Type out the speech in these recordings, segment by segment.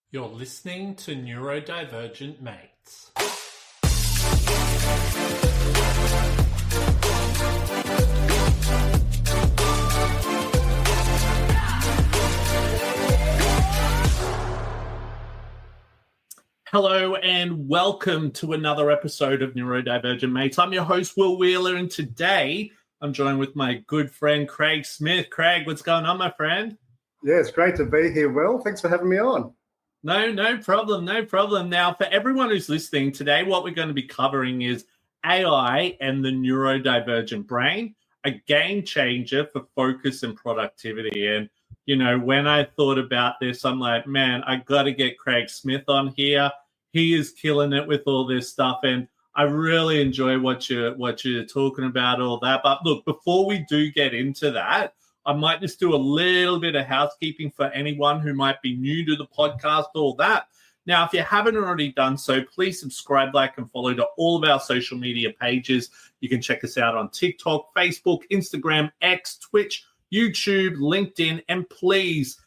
You're listening to Neurodivergent Mates. Hello and welcome to another episode of Neurodivergent Mates. I'm your host, Will Wheeler, and today I'm joined with my good friend, Craig Smith. Craig, what's going on, my friend? Yeah, it's great to be here, Will. Thanks for having me on. No problem. Now, for everyone who's listening today, what we're going to be covering is AI and the neurodivergent brain, a game changer for focus and productivity. And, when I thought about this, I'm like, man, I got to get Craig Smith on here. He is killing it with all this stuff. And I really enjoy what you're talking about, all that. But look, before we do get into that, I might just do a little bit of housekeeping for anyone who might be new to the podcast, all that. Now, if you haven't already done so, please subscribe, like, and follow to all of our social media pages. You can check us out on TikTok, Facebook, Instagram, X, Twitch, YouTube, LinkedIn, and please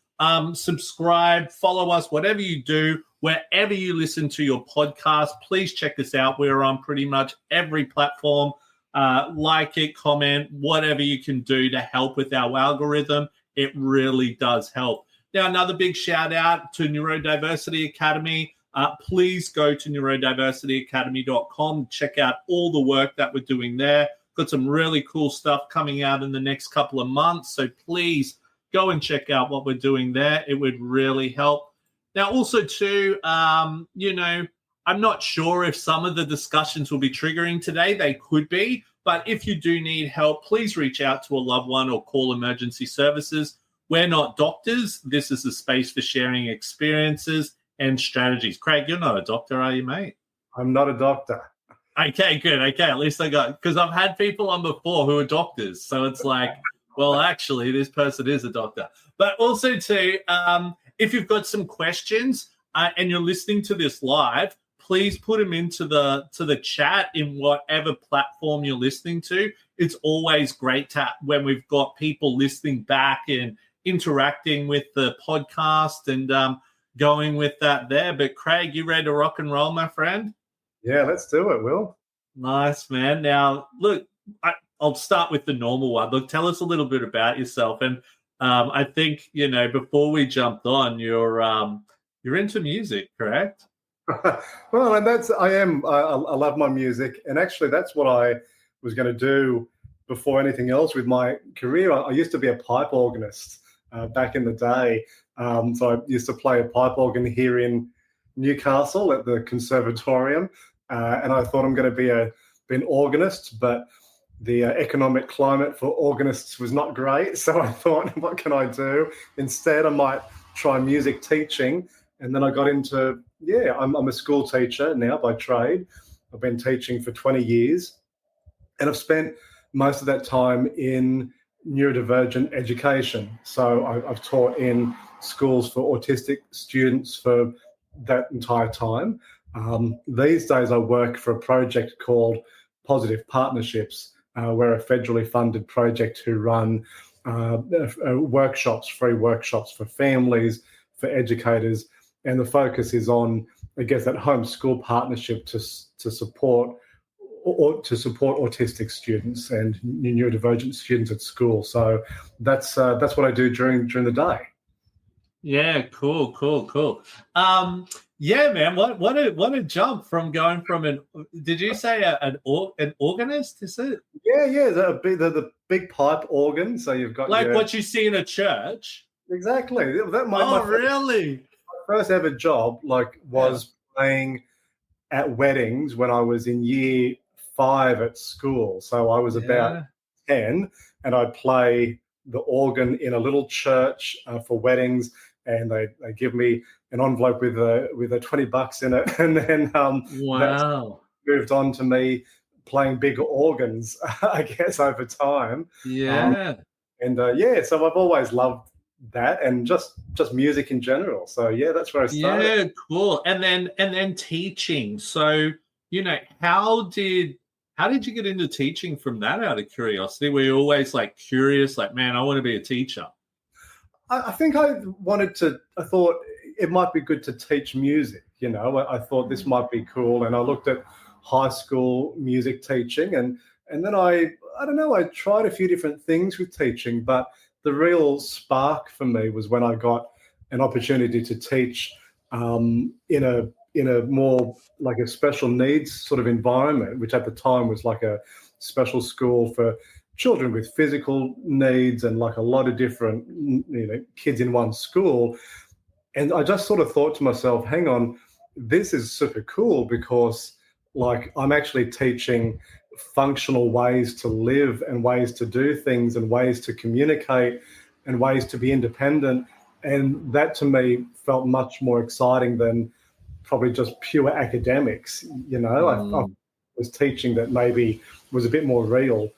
subscribe, follow us, whatever you do, wherever you listen to your podcast. Please check us out. We're on pretty much every platform. Like it, comment, whatever you can do to help with our algorithm. It really does help. Now, another big shout out to Neurodiversity Academy. Please go to neurodiversityacademy.com. Check out all the work that we're doing there. Got some really cool stuff coming out in the next couple of months. So please go and check out what we're doing there. It would really help. Now, also too, I'm not sure if some of the discussions will be triggering today. They could be. But if you do need help, please reach out to a loved one or call emergency services. We're not doctors. This is a space for sharing experiences and strategies. Craig, you're not a doctor, are you, mate? I'm not a doctor. Okay, good. Okay, at least I got, because I've had people on before who are doctors. So it's like, well, actually, this person is a doctor. But also too, if you've got some questions and you're listening to this live, please put them into the chat in whatever platform you're listening to. It's always great when we've got people listening back and interacting with the podcast and going with that there. But Craig, you ready to rock and roll, my friend? Yeah, let's do it, Will. Nice, man. Now, look, I'll start with the normal one. Look, tell us a little bit about yourself. And I think, before we jumped on, you're into music, correct? Well, and I love my music. And actually, that's what I was going to do before anything else with my career. I used to be a pipe organist back in the day. So I used to play a pipe organ here in Newcastle at the Conservatorium. And I thought I'm going to be an organist, but the economic climate for organists was not great. So I thought, what can I do? Instead, I might try music teaching. And then I got into, I'm a school teacher now by trade. I've been teaching for 20 years. And I've spent most of that time in neurodivergent education. So I've taught in schools for autistic students for that entire time. These days I work for a project called Positive Partnerships. We're a federally funded project who run workshops, free workshops for families, for educators. And the focus is on, I guess, that homeschool partnership to support autistic students and neurodivergent students at school. So that's what I do during the day. Yeah, cool. Yeah, man. What a jump from going from did you say an organist? Is it? Yeah. The big pipe organ. So you've got what you see in a church. Exactly. Really? First ever job was playing at weddings when I was in year 5 at school. So I was about 10, and I'd play the organ in a little church for weddings, and they give me an envelope with a $20 in it, and then wow, moved on to me playing bigger organs, I guess, over time. Yeah. So I've always loved that and just music in general. So that's where I started. Yeah, cool. And then teaching. So how did you get into teaching from that, out of curiosity? Were you always curious, man, I want to be a teacher? I think I thought it might be good to teach music. I thought this might be cool, and I looked at high school music teaching, and then I don't know, I tried a few different things with teaching, but the real spark for me was when I got an opportunity to teach in a more like a special needs sort of environment, which at the time was like a special school for children with physical needs and like a lot of different kids in one school. And I just sort of thought to myself, hang on, this is super cool, because like I'm actually teaching functional ways to live and ways to do things and ways to communicate and ways to be independent. And that to me felt much more exciting than probably just pure academics. I was teaching that maybe was a bit more real.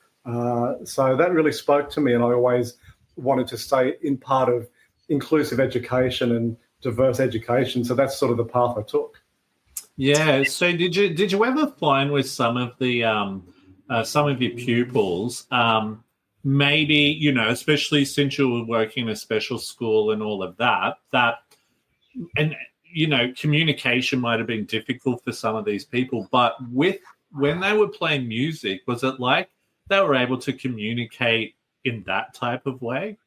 So that really spoke to me, and I always wanted to stay in part of inclusive education and diverse education. So that's sort of the path I took. Yeah. So did you ever find with some of your pupils, maybe, especially since you were working in a special school and all of that, and communication might have been difficult for some of these people, but when they were playing music, was it like they were able to communicate in that type of way?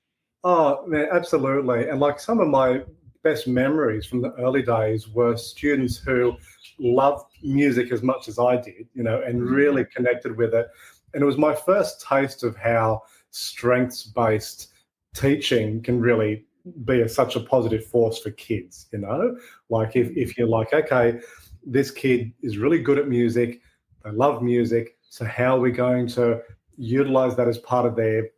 Oh, man, absolutely. And like some of my best memories from the early days were students who loved music as much as I did, and really connected with it. And it was my first taste of how strengths-based teaching can really be such a positive force for kids, Like if you're like, okay, this kid is really good at music, they love music, so how are we going to utilize that as part of their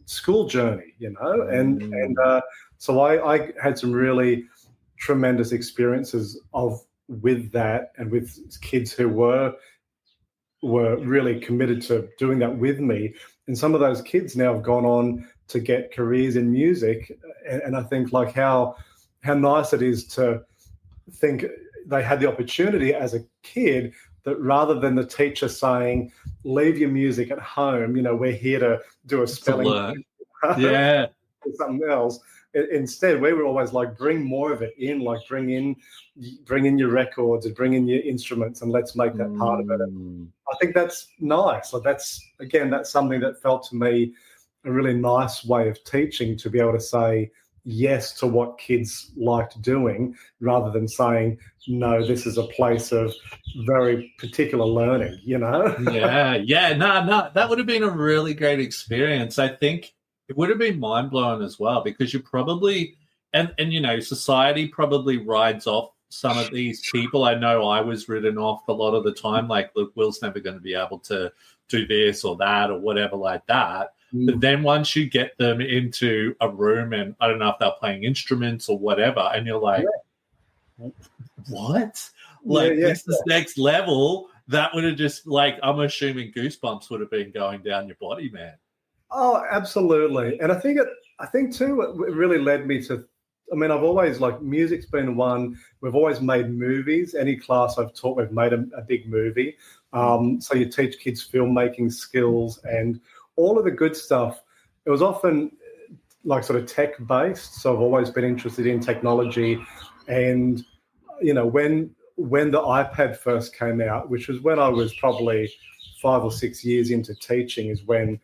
school journey, And so I had some really tremendous experiences with that, and with kids who were really committed to doing that with me. And some of those kids now have gone on to get careers in music, and I think like how nice it is to think they had the opportunity as a kid that rather than the teacher saying, leave your music at home, we're here to do a spelling yeah, or something else. Instead, we were always like, bring more of it in, like bring in your records and bring in your instruments, and let's make that part of it. And I think that's nice. Like that's something that felt to me a really nice way of teaching, to be able to say yes to what kids liked doing, rather than saying, no, this is a place of very particular learning, Yeah. No, that would have been a really great experience. I think it would have been mind-blowing as well, because you probably, and society probably rides off some of these people. I know I was written off a lot of the time, like, look, Will's never going to be able to do this or that or whatever like that. But then once you get them into a room, and I don't know if they're playing instruments or whatever, and you're like, what? Like, this is next level. That would have just, like, I'm assuming goosebumps would have been going down your body, man. Oh, absolutely. And I think too, it really led me to, I've always, like, music's been one. We've always made movies. Any class I've taught, we've made a big movie. So you teach kids filmmaking skills and all of the good stuff. It was often like sort of tech-based. So I've always been interested in technology. And, when the iPad first came out, which was when I was probably 5 or 6 years into teaching, is when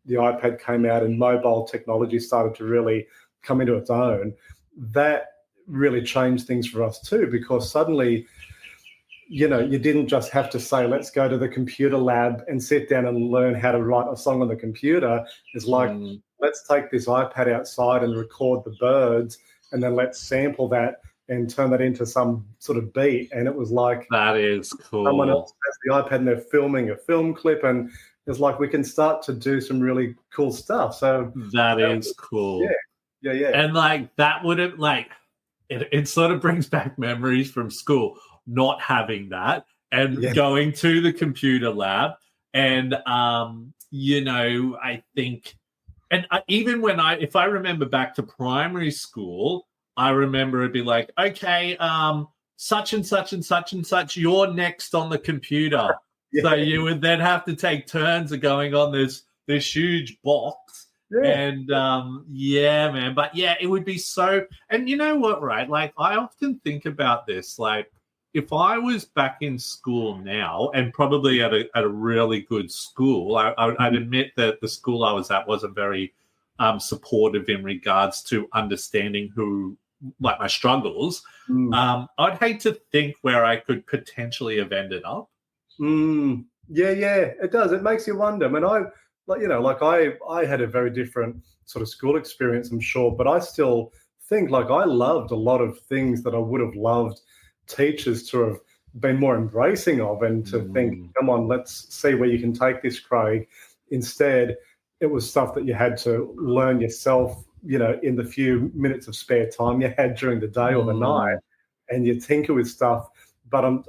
the iPad came out and mobile technology started to really come into its own. That really changed things for us too, because suddenly, you didn't just have to say, let's go to the computer lab and sit down and learn how to write a song on the computer. It's like, let's take this iPad outside and record the birds, and then let's sample that and turn that into some sort of beat. And it was like, that is cool. Someone else has the iPad and they're filming a film clip, and it's like we can start to do some really cool stuff. So that is cool. Yeah. And like that would have, like, it sort of brings back memories from school, not having that and going to the computer lab. And I think, and even if I remember back to primary school, I remember it'd be like, okay, such and such and such and such, you're next on the computer. So you would then have to take turns of going on this huge box Yeah. And yeah, man. But yeah, it would be so. And you know what, right? Like, I often think about this. Like, if I was back in school now, and probably at a really good school, I'd admit that the school I was at wasn't very supportive in regards to understanding like my struggles. I'd hate to think where I could potentially have ended up. Yeah, it does. It makes you wonder. I mean, I had a very different sort of school experience, I'm sure, but I still think like I loved a lot of things that I would have loved teachers to have been more embracing of, and to think, come on, let's see where you can take this, Craig. Instead, it was stuff that you had to learn yourself, in the few minutes of spare time you had during the day or the night, and you tinker with stuff. But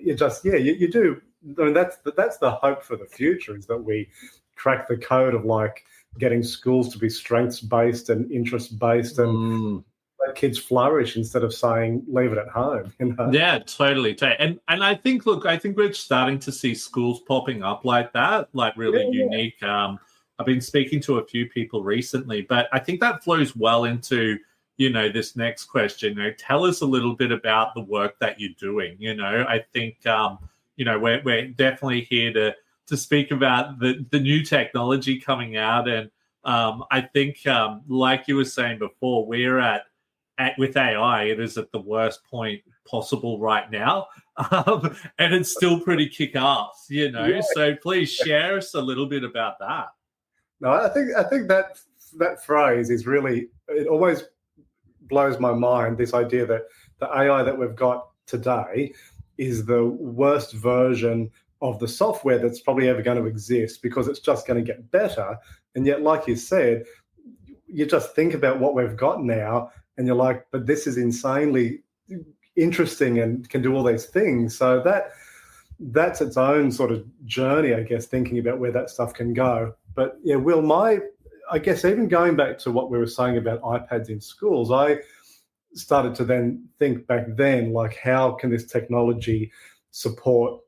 you just, you do. I mean, that's the hope for the future, is that we crack the code of like getting schools to be strengths based and interest based, and let kids flourish instead of saying leave it at home. Yeah, totally. And I think, look, I think we're starting to see schools popping up like that, like really unique. I've been speaking to a few people recently, but I think that flows well into this next question. Tell us a little bit about the work that you're doing. I think we're definitely here to speak about the new technology coming out, and I think like you were saying before, we're at with AI, it is at the worst point possible right now, and it's still pretty kick-ass. So please share us a little bit about that. No, I think that phrase is really, it always blows my mind, this idea that the AI that we've got today is the worst version of the software that's probably ever going to exist, because it's just going to get better. And yet, like you said, you just think about what we've got now and you're like, but this is insanely interesting and can do all these things. So that's its own sort of journey, I guess, thinking about where that stuff can go. But yeah, Will, I guess even going back to what we were saying about iPads in schools, I started to then think back then, like, how can this technology support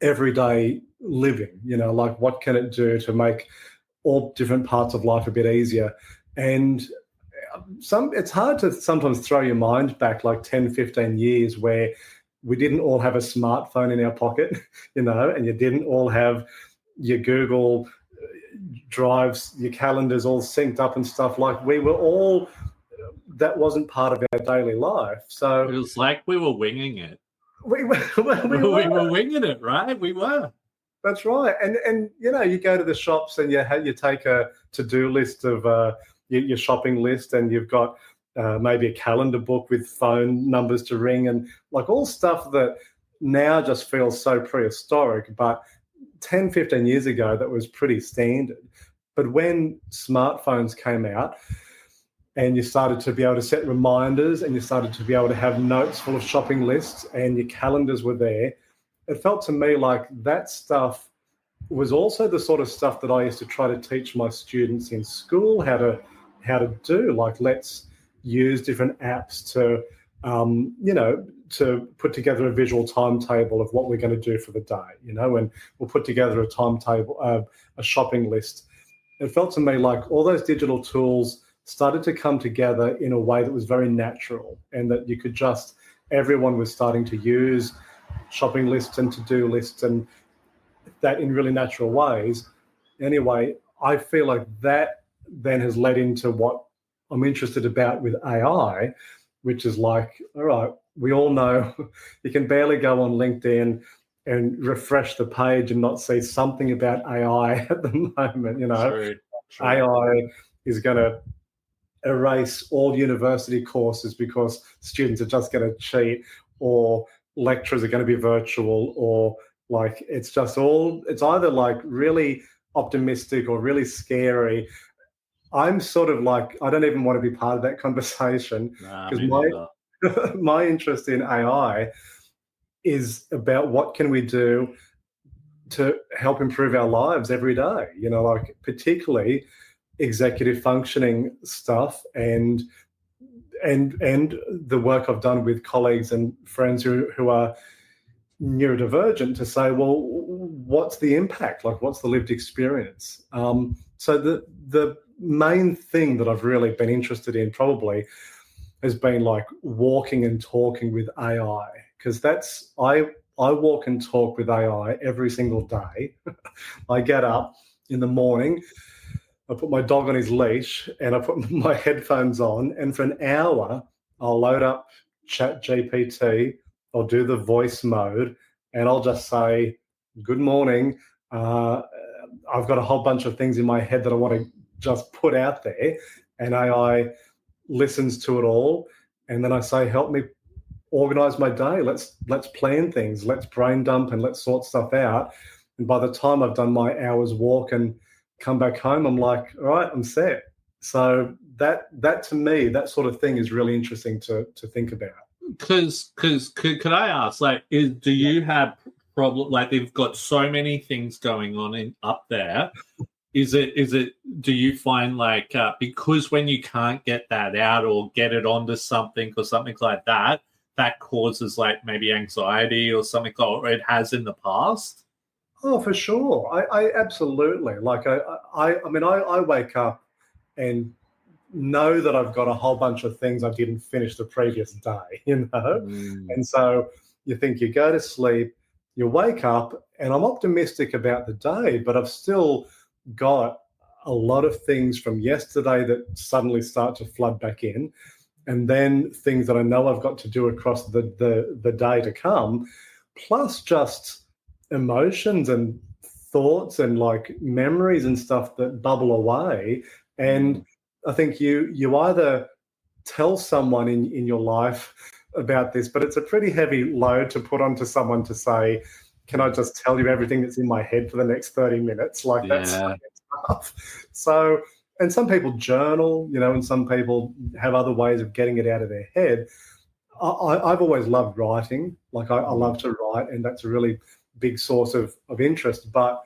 everyday living? Like, what can it do to make all different parts of life a bit easier? And it's hard to sometimes throw your mind back like 10, 15 years where we didn't all have a smartphone in our pocket, and you didn't all have your Google drives, your calendars all synced up and stuff. Like, we were all, that wasn't part of our daily life. So it was like we were winging it. We were winging it, right? We were. That's right. And you go to the shops and you take a to-do list of your shopping list, and you've got maybe a calendar book with phone numbers to ring, and like all stuff that now just feels so prehistoric, but 10, 15 years ago, that was pretty standard. But when smartphones came out and you started to be able to set reminders, and you started to be able to have notes full of shopping lists, and your calendars were there, it felt to me like that stuff was also the sort of stuff that I used to try to teach my students in school how to do. Like, let's use different apps to to put together a visual timetable of what we're going to do for the day, and we'll put together a timetable, a shopping list. It felt to me like all those digital tools started to come together in a way that was very natural, and that you could just, everyone was starting to use shopping lists and to-do lists and that in really natural ways. Anyway, I feel like that then has led into what I'm interested about with AI, which is like, all right, we all know you can barely go on LinkedIn and refresh the page and not see something about AI at the moment. True. AI is going to erase all university courses because students are just going to cheat, or lectures are going to be virtual, or like it's either like really optimistic or really scary. I'm sort of like, I don't even want to be part of that conversation, because my interest in AI is about what can we do to help improve our lives every day, like particularly executive functioning stuff, and the work I've done with colleagues and friends who are neurodivergent, to say, well, what's the impact? Like, what's the lived experience? So the main thing that I've really been interested in probably has been like walking and talking with AI, because I walk and talk with AI every single day. I get up in the morning, I put my dog on his leash and I put my headphones on, and for an hour I'll load up Chat GPT, I'll do the voice mode, and I'll just say, good morning. I've got a whole bunch of things in my head that I want to just put out there, and AI listens to it all, and then I say, help me organize my day. Let's plan things, let's brain dump, and let's sort stuff out. And by the time I've done my hour's walk and come back home, I'm like, all right, I'm set. So that to me, that sort of thing is really interesting to think about. Because could I ask, like, do you have problem, like they've got so many things going on up there? Is it do you find like because when you can't get that out or get it onto something or something like that, that causes like maybe anxiety or something, or it has in the past? Oh, for sure. I absolutely, like, I mean, I wake up and know that I've got a whole bunch of things I didn't finish the previous day, And so you think, you go to sleep, you wake up, and I'm optimistic about the day, but I've still got a lot of things from yesterday that suddenly start to flood back in, and then things that I know I've got to do across the day to come, plus just emotions and thoughts and like memories and stuff that bubble away. And I think you either tell someone in your life about this, but it's a pretty heavy load to put onto someone to say, can I just tell you everything that's in my head for the next 30 minutes? Like, that's tough. So, and some people journal, and some people have other ways of getting it out of their head. I've always loved writing. Like, I love to write, and that's a really big source of interest. But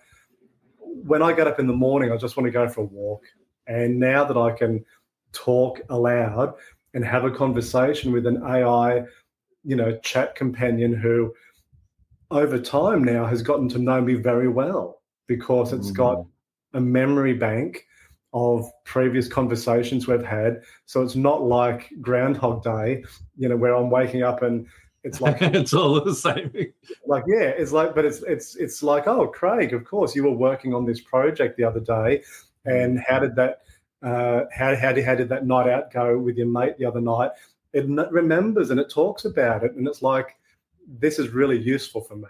when I get up in the morning, I just want to go for a walk. And now that I can talk aloud and have a conversation with an AI, chat companion who over time now has gotten to know me very well, because it's got a memory bank of previous conversations we've had. So it's not like Groundhog Day, where I'm waking up and it's like it's all the same. Like, yeah, it's like, but it's like, oh, Craig, of course you were working on this project the other day, and how did that how did that night out go with your mate the other night? It remembers and it talks about it, and it's like, this is really useful for me,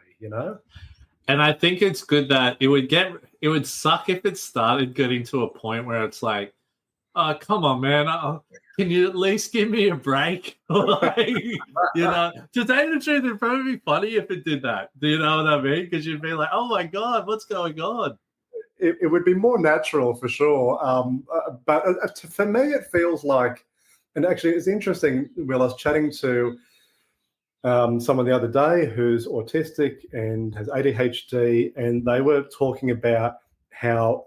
And I think it's good that it would suck if it started getting to a point where it's like, oh, come on, man. Can you at least give me a break? Like, to tell you the truth, it'd probably be funny if it did that. Do you know what I mean? Because you'd be like, oh my God, what's going on? It would be more natural for sure. But for me, it feels like, and actually it's interesting, Will, I was chatting to someone the other day who's autistic and has ADHD, and they were talking about how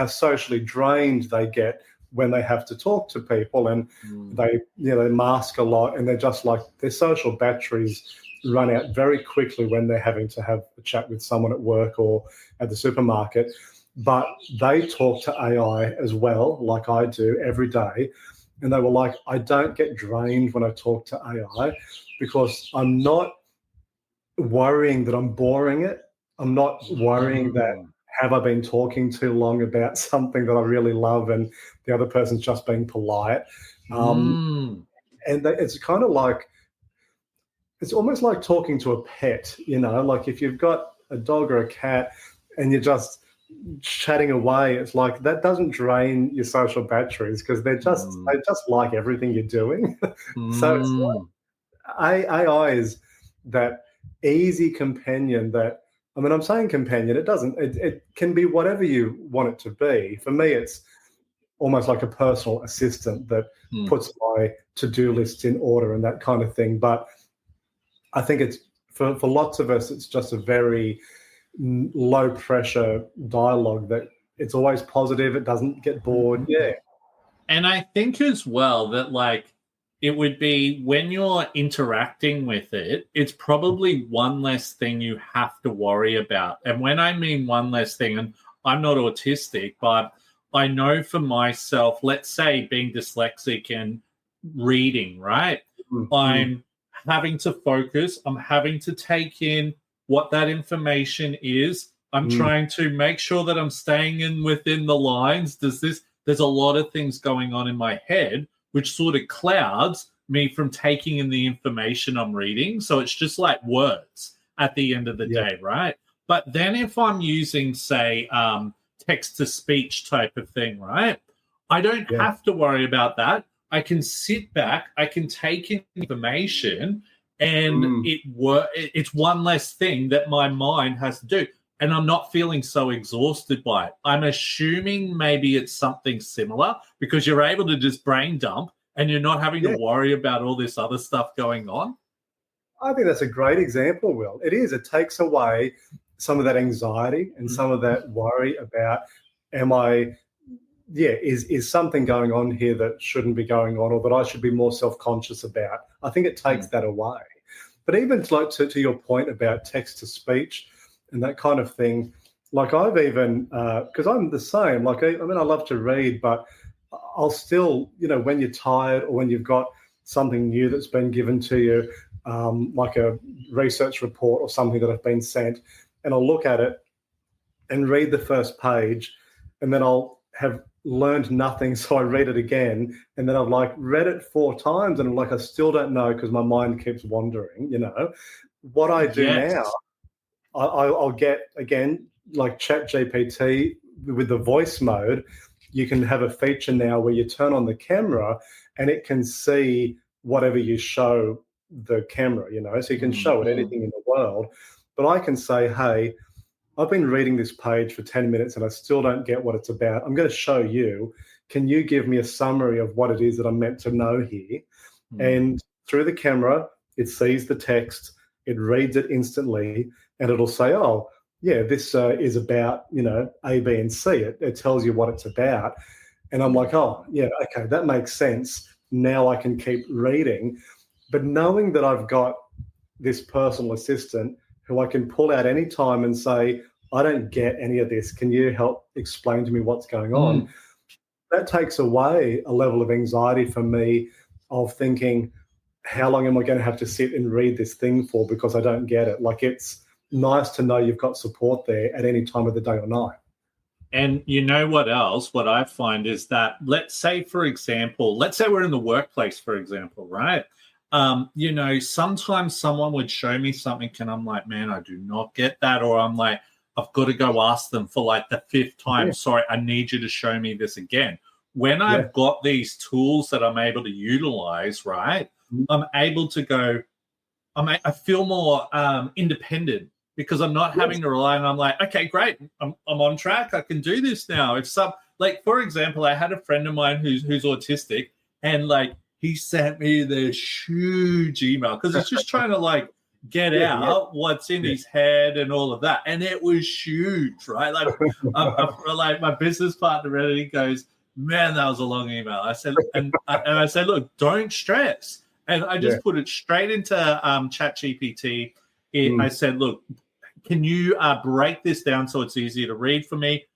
socially drained they get when they have to talk to people, and they mask a lot, and they're just like, their social batteries run out very quickly when they're having to have a chat with someone at work or at the supermarket. But they talk to AI as well, like I do every day. And they were like, I don't get drained when I talk to AI, because I'm not worrying that I'm boring it. I'm not worrying that, have I been talking too long about something that I really love and the other person's just being polite? And it's kind of like, it's almost like talking to a pet, like if you've got a dog or a cat and you're just chatting away, it's like, that doesn't drain your social batteries, because they just like everything you're doing. So it's like, AI is that easy companion that, I mean, I'm saying companion, it can be whatever you want it to be. For me, it's almost like a personal assistant that puts my to-do lists in order and that kind of thing. But I think it's, for lots of us, it's just a very low pressure dialogue that it's always positive. It doesn't get bored. Yeah. And I think as well that, like, it would be, when you're interacting with it, it's probably one less thing you have to worry about. And when I mean one less thing, and I'm not autistic, but I know for myself, let's say being dyslexic and reading, right? Mm, I'm having to focus, I'm having to take in what that information is. I'm mm. trying to make sure that I'm staying in within the lines. There's a lot of things going on in my head, which sort of clouds me from taking in the information I'm reading. So it's just like words at the end of the Yeah, day, right? But then if I'm using, say, text to speech type of thing, right? I don't yeah. have to worry about that. I can sit back, I can take in information, and Mm. it's one less thing that my mind has to do. And I'm not feeling so exhausted by it. I'm assuming maybe it's something similar because you're able to just brain dump and you're not having to Yeah, worry about all this other stuff going on. I think that's a great example, Will. It is. It takes away some of that anxiety and some of that worry about, am I, is something going on here that shouldn't be going on or that I should be more self-conscious about? I think it takes that away. But even to your point about text to speech and that kind of thing, like I've even, because I'm the same, like, I mean, I love to read, but I'll still, when you're tired or when you've got something new that's been given to you, like a research report or something that I've been sent, and I'll look at it and read the first page, and then I'll have learned nothing, so I read it again, and then I've like read it 4 times, and I'm like, I still don't know because my mind keeps wandering. What I do now, Yes. I'll get, again, like Chat GPT with the voice mode. You can have a feature now where you turn on the camera and it can see whatever you show the camera, so you can show it anything in the world. But I can say, hey, I've been reading this page for 10 minutes and I still don't get what it's about. I'm going to show you. Can you give me a summary of what it is that I'm meant to know here? And through the camera, it sees the text, it reads it instantly, and it'll say, oh, yeah, this is about, A, B, and C. It tells you what it's about. And I'm like, oh, yeah, okay, that makes sense. Now I can keep reading. But knowing that I've got this personal assistant who I can pull out any time and say, I don't get any of this. Can you help explain to me what's going on? That takes away a level of anxiety for me of thinking, how long am I going to have to sit and read this thing for because I don't get it? Like, it's nice to know you've got support there at any time of the day or night. And you know what else? What I find is that, let's say, for example, let's say we're in the workplace, for example, right? Sometimes someone would show me something and I'm like, man, I do not get that. Or I'm like, I've got to go ask them for like the 5th time. Yeah. Sorry, I need you to show me this again. When I've got these tools that I'm able to utilize, right, I'm able to go, I feel more independent because I'm not having to rely, and I'm like, okay, great, I'm on track. I can do this now. Like, for example, I had a friend of mine who's autistic, and like he sent me this huge email because he's just trying to like get out what's in his head and all of that, and it was huge, right? Like, like my business partner read it, he goes, man, that was a long email. I said, and I said, look, don't stress. And I just put it straight into ChatGPT. I said, look, can you break this down so it's easier to read for me?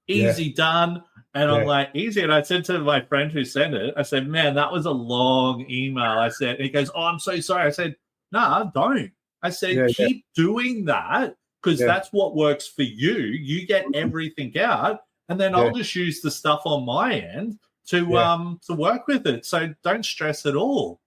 Easy done. And I'm like, easy. And I said to my friend who sent it, I said, man, that was a long email. I said, and he goes, oh, I'm so sorry. I said, nah, don't. I said, keep doing that because that's what works for you. You get everything out. And then I'll just use the stuff on my end to work with it. So don't stress at all.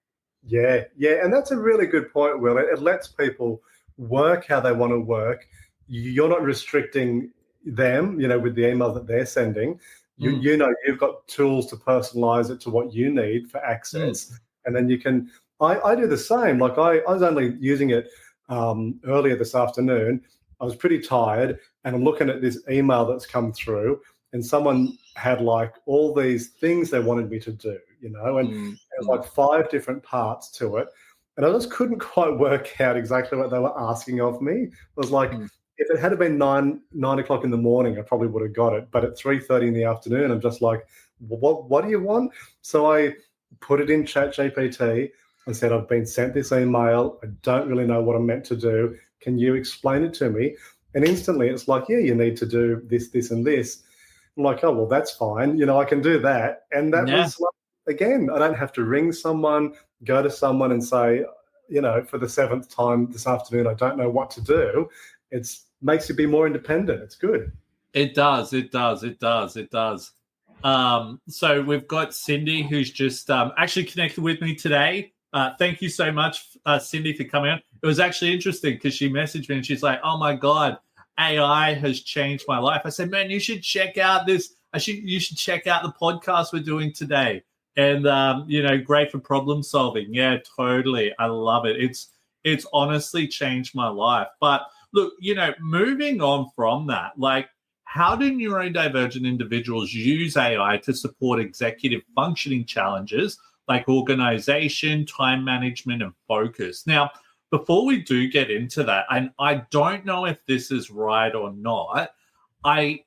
Yeah. And that's a really good point, Will. It lets people work how they want to work. You're not restricting them, with the email that they're sending. You've got tools to personalize it to what you need for access. And then you can, I do the same. Like I was only using it earlier this afternoon. I was pretty tired and I'm looking at this email that's come through and someone had like all these things they wanted me to do, and there was like 5 different parts to it. And I just couldn't quite work out exactly what they were asking of me. It was like, if it had been 9 o'clock in the morning, I probably would have got it. But at 3:30 in the afternoon, I'm just like, what do you want? So I put it in ChatGPT. I said, I've been sent this email. I don't really know what I'm meant to do. Can you explain it to me? And instantly it's like, yeah, you need to do this, this, and this. I'm like, oh, well, that's fine. I can do that. And that was, like, again, I don't have to ring someone, go to someone and say, for the seventh time this afternoon, I don't know what to do. It makes you be more independent. It's good. It does. So we've got Cindy, who's just actually connected with me today. Thank you so much, Cindy, for coming on. It was actually interesting because she messaged me and she's like, oh my God, AI has changed my life. I said, man, you should check out this. You should check out the podcast we're doing today. And, great for problem solving. Yeah, totally. I love it. It's honestly changed my life. But look, moving on from that, like, how do neurodivergent individuals use AI to support executive functioning challenges like organization, time management, and focus? Now, before we do get into that, and I don't know if this is right or not, I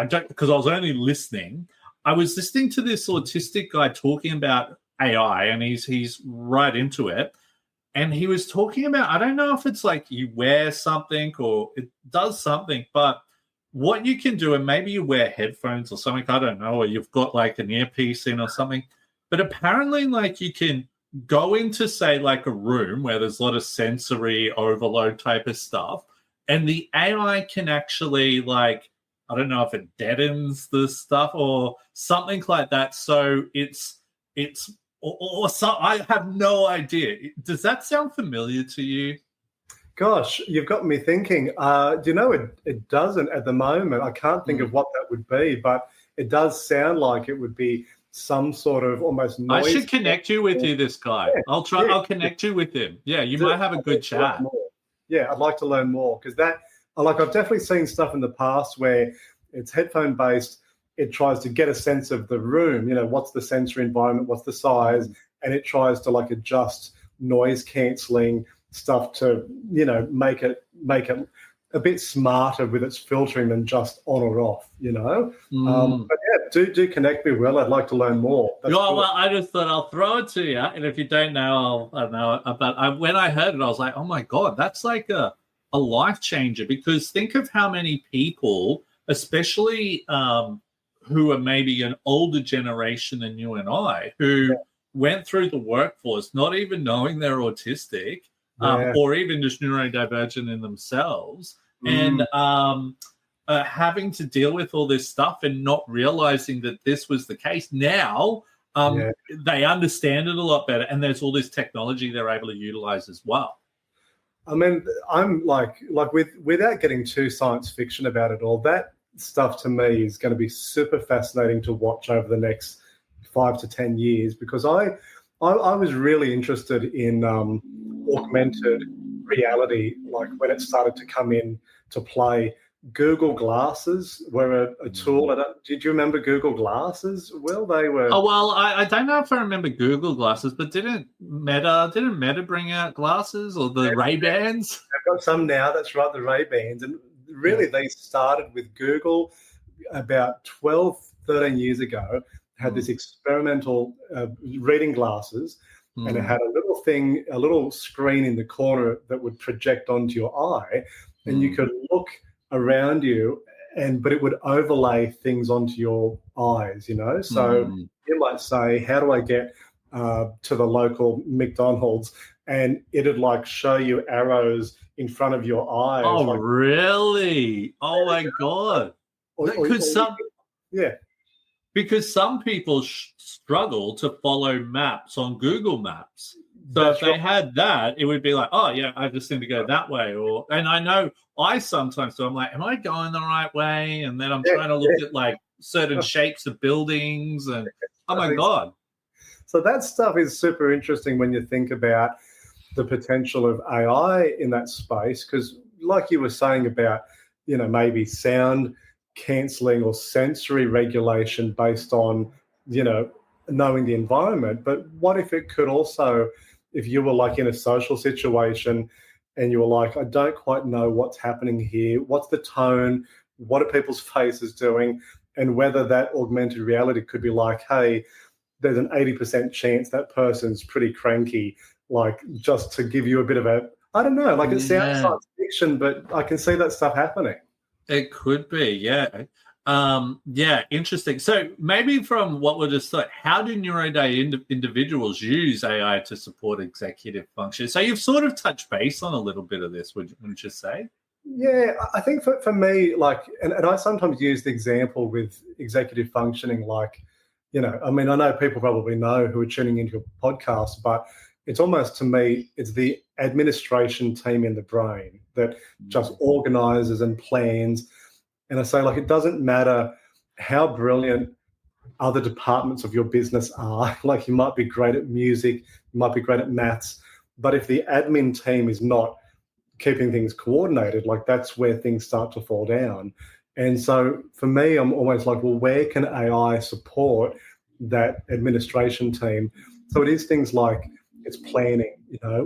don't, because I was only listening. I was listening to this autistic guy talking about AI, and he's right into it. And he was talking about, I don't know if it's like you wear something or it does something, but what you can do, and maybe you wear headphones or something, I don't know, or you've got like an earpiece in or something, but apparently like you can go into, say, like a room where there's a lot of sensory overload type of stuff, and the AI can actually, like, I don't know if it deadens the stuff or something like that. So I have no idea. Does that sound familiar to you? Gosh, you've got me thinking. It doesn't at the moment. I can't think of what that would be, but it does sound like it would be some sort of almost noise. I should connect you with this guy. Yeah, I'll connect you with him. Yeah, you might have a good chat. Yeah, I'd like to learn more, because I've definitely seen stuff in the past where it's headphone based. It tries to get a sense of the room, what's the sensory environment, what's the size, and it tries to like adjust noise cancelling stuff to, make it a bit smarter with its filtering than just on or off, But yeah, do connect me, Will. I'd like to learn more. Well, I just thought I'll throw it to you, and if you don't know, I'll know. But when I heard it, I was like, oh my God, that's like a life changer, because think of how many people, especially who are maybe an older generation than you and I, who went through the workforce not even knowing they're autistic, or even just neurodivergent in themselves, and having to deal with all this stuff and not realizing that this was the case. Now they understand it a lot better, and there's all this technology they're able to utilize as well. I mean, I'm like without getting too science fiction about it all, that stuff to me is going to be super fascinating to watch over the next 5 to 10 years, because I was really interested in augmented reality, like when it started to come in to play. Google Glasses were a tool. Did you remember Google Glasses? Well, they were. Oh, well, I don't know if I remember Google Glasses, but didn't Meta bring out glasses, or the Ray-Bans? They've got some now. That's right, the Ray-Bans. And really, they started with Google about 12, 13 years ago. Had this experimental reading glasses, and it had a little screen in the corner that would project onto your eye, and you could look around you, but it would overlay things onto your eyes, So you might say, how do I get to the local McDonald's? And it'd like show you arrows in front of your eyes. Oh, like, really? Oh my God. Because some people struggle to follow maps on Google Maps. So if they had that, it would be like, oh, yeah, I just need to go that way. And I know I sometimes do. I'm like, am I going the right way? And then I'm trying to look at like certain shapes of buildings. And oh, my God. So that stuff is super interesting when you think about the potential of AI in that space. Because like you were saying about, maybe sound cancelling or sensory regulation based on, knowing the environment. But what if it could also, if you were like in a social situation and you were like, I don't quite know what's happening here, what's the tone, what are people's faces doing, and whether that augmented reality could be like, hey, there's an 80% chance that person's pretty cranky, like just to give you a bit of I don't know, like it sounds science fiction, but I can see that stuff happening. It could be, yeah. Yeah, interesting. So maybe from what we're just like, how do neurodivergent individuals use AI to support executive function? So you've sort of touched base on a little bit of this, would you say? Yeah, I think for me, like, and I sometimes use the example with executive functioning, like, I mean, I know people probably know who are tuning into your podcast, but it's almost, to me, it's the administration team in the brain that just organizes and plans. And I say, like, it doesn't matter how brilliant other departments of your business are. Like, you might be great at music, you might be great at maths, but if the admin team is not keeping things coordinated, like, that's where things start to fall down. And so for me, I'm always like, well, where can AI support that administration team? So it is things like, it's planning,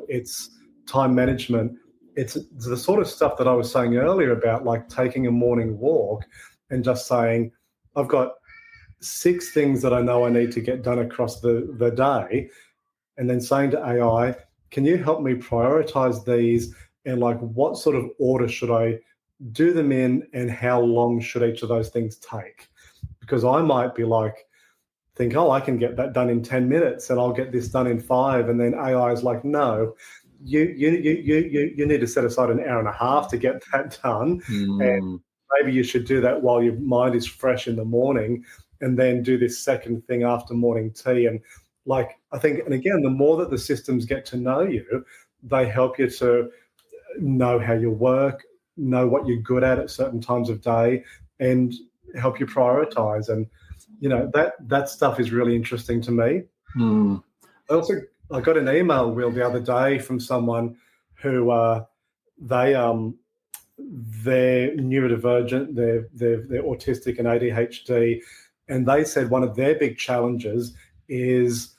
it's time management, it's the sort of stuff that I was saying earlier about, like, taking a morning walk and just saying, I've got 6 things that I know I need to get done across the day, and then saying to AI, can you help me prioritize these, and, like, what sort of order should I do them in, and how long should each of those things take? Because I might be like, think, I can get that done in 10 minutes and I'll get this done in 5. And then AI is like, no, you need to set aside an hour and a half to get that done. And maybe you should do that while your mind is fresh in the morning, and then do this second thing after morning tea. And, like, I think, and again, the more that the systems get to know you, they help you to know how you work, know what you're good at certain times of day, and help you prioritize. And that stuff is really interesting to me. I got an email, Will, the other day from someone who they're neurodivergent, they're autistic and ADHD, and they said one of their big challenges is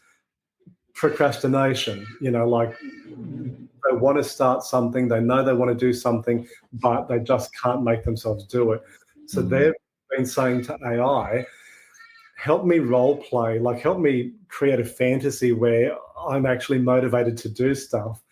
procrastination. Like, they want to start something, they know they want to do something, but they just can't make themselves do it. So they've been saying to AI, help me role play, like, help me create a fantasy where I'm actually motivated to do stuff.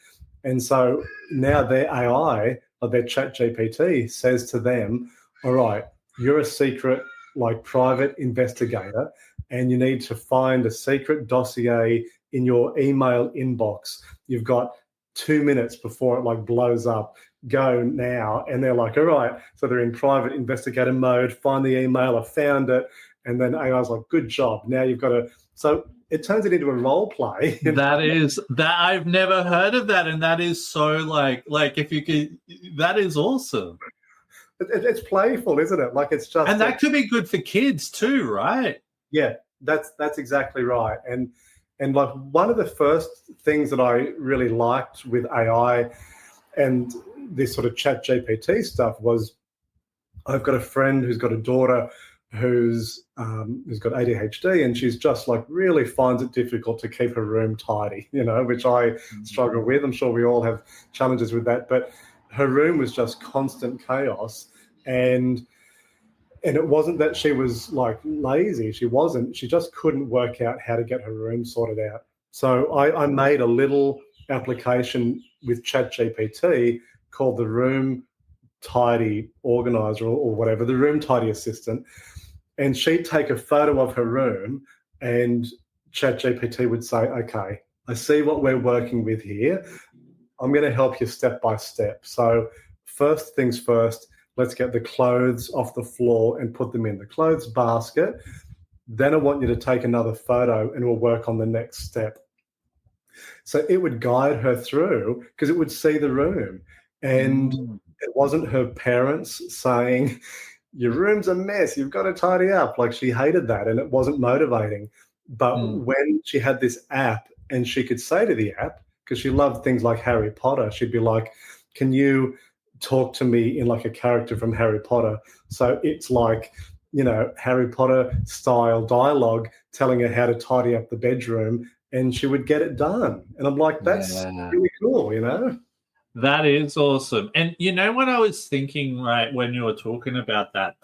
And so now their AI, or their chat GPT, says to them, all right, you're a secret, like, private investigator, and you need to find a secret dossier in your email inbox. You've got 2 minutes before it, like, blows up. Go now. And they're like, all right. So they're in private investigator mode, find the email, I found it. And then AI's like, good job. Now you've got to, so it turns it into a role play. That I've never heard of that. And that is so like if you could, that is awesome. It's playful, isn't it? Like, it's just, and that could be good for kids too, right? Yeah, that's exactly right. And like, one of the first things that I really liked with AI and this sort of chat GPT stuff was, I've got a friend who's got a daughter who's got ADHD, and she's just, like, really finds it difficult to keep her room tidy, which I struggle with. I'm sure we all have challenges with that, but her room was just constant chaos. And it wasn't that she was, like, lazy. She wasn't. She just couldn't work out how to get her room sorted out. So I made a little application with ChatGPT called the Room Tidy Organizer, or whatever, the Room Tidy Assistant. And she'd take a photo of her room, and ChatGPT would say, okay, I see what we're working with here. I'm going to help you step by step. So first things first, let's get the clothes off the floor and put them in the clothes basket. Then I want you to take another photo, and we'll work on the next step. So it would guide her through, because it would see the room. And it wasn't her parents saying, your room's a mess, you've got to tidy up. Like, she hated that, and it wasn't motivating. But when she had this app, and she could say to the app, because she loved things like Harry Potter, she'd be like, can you talk to me in, like, a character from Harry Potter? So it's like, Harry Potter style dialogue telling her how to tidy up the bedroom, and she would get it done. And I'm like, that's really cool, That is awesome. And what I was thinking, right, when you were talking about that,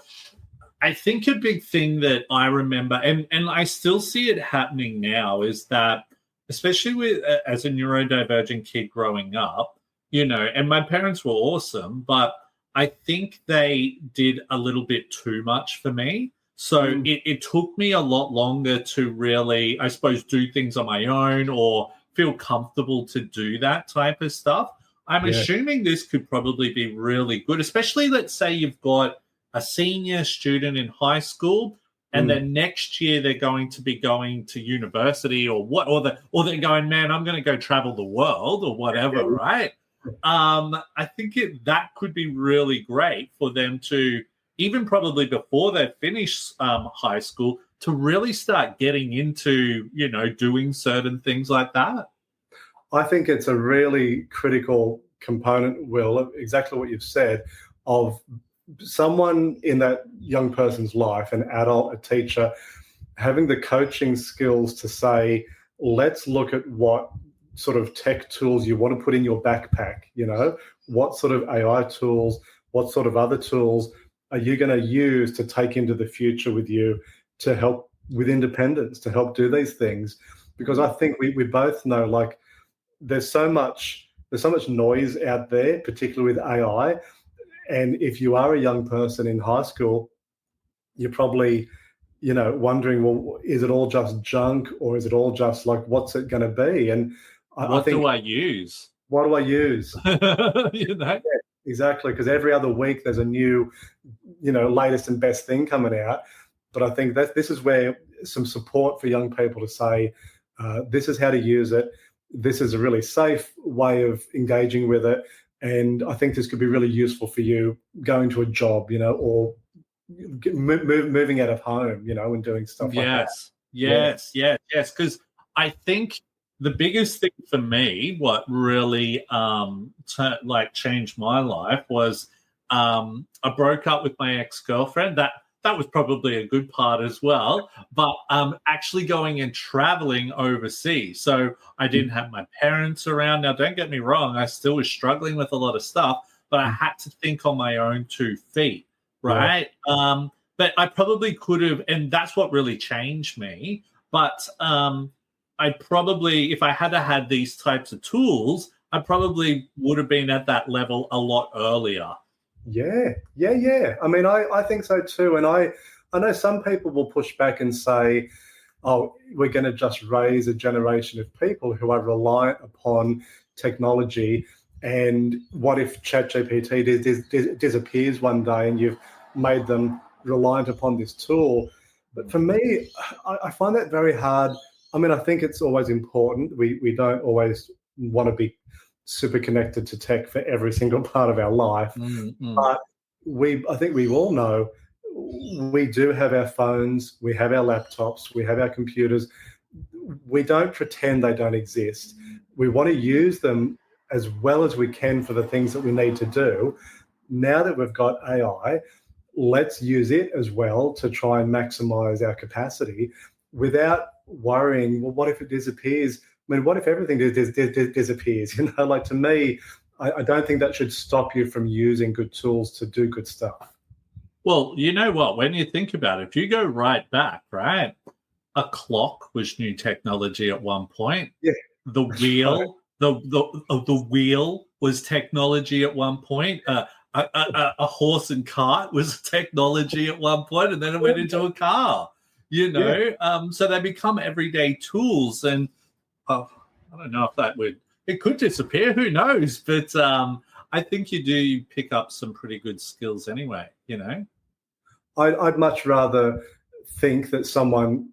I think a big thing that I remember, and I still see it happening now, is that, especially with as a neurodivergent kid growing up, and my parents were awesome, but I think they did a little bit too much for me. So it took me a lot longer to really, I suppose, do things on my own or feel comfortable to do that type of stuff. I'm assuming this could probably be really good, especially let's say you've got a senior student in high school and then next year they're going to be going to university or they're going, man, I'm going to go travel the world or whatever, right? I think that could be really great for them to, even probably before they finish high school, to really start getting into, doing certain things like that. I think it's a really critical component, Will, of exactly what you've said, of someone in that young person's life, an adult, a teacher, having the coaching skills to say, let's look at what sort of tech tools you want to put in your backpack, what sort of AI tools, what sort of other tools are you going to use to take into the future with you to help with independence, to help do these things? Because I think we both know, like, there's so much noise out there, particularly with AI. And if you are a young person in high school, you're probably, wondering, well, is it all just junk or is it all just like, what's it going to be? And I think, do I use? What do I use? Yeah, exactly. Because every other week there's a new, latest and best thing coming out. But I think that this is where some support for young people to say, this is how to use it. This is a really safe way of engaging with it. And I think this could be really useful for you going to a job, or moving out of home, and doing stuff like that. Yes. Because I think the biggest thing for me, what really changed my life was I broke up with my ex-girlfriend. That was probably a good part as well, but actually going and traveling overseas. So I didn't have my parents around. Now, don't get me wrong, I still was struggling with a lot of stuff, but I had to think on my own 2 feet, right? Yeah. But I probably could have, and that's what really changed me. But I probably, if I had these types of tools, I probably would have been at that level a lot earlier. Yeah. I mean, I think so too. And I know some people will push back and say, oh, we're going to just raise a generation of people who are reliant upon technology. And what if ChatGPT disappears one day and you've made them reliant upon this tool? But for me, I find that very hard. I mean, I think it's always important. We don't always want to be super connected to tech for every single part of our life. But I think we all know we do have our phones, we have our laptops, we have our computers. We don't pretend they don't exist. We want to use them as well as we can for the things that we need to do. Now that we've got AI, let's use it as well to try and maximize our capacity without worrying, well, what if it disappears? I mean, what if everything disappears? Like, to me, I don't think that should stop you from using good tools to do good stuff. Well, you know what? When you think about it, if you go right back, right, a clock was new technology at one point. Yeah. The wheel, the wheel was technology at one point. A horse and cart was technology at one point, and then it went into a car. So they become everyday tools, and I don't know if it could disappear. Who knows? But I think you do pick up some pretty good skills anyway. I'd much rather think that someone,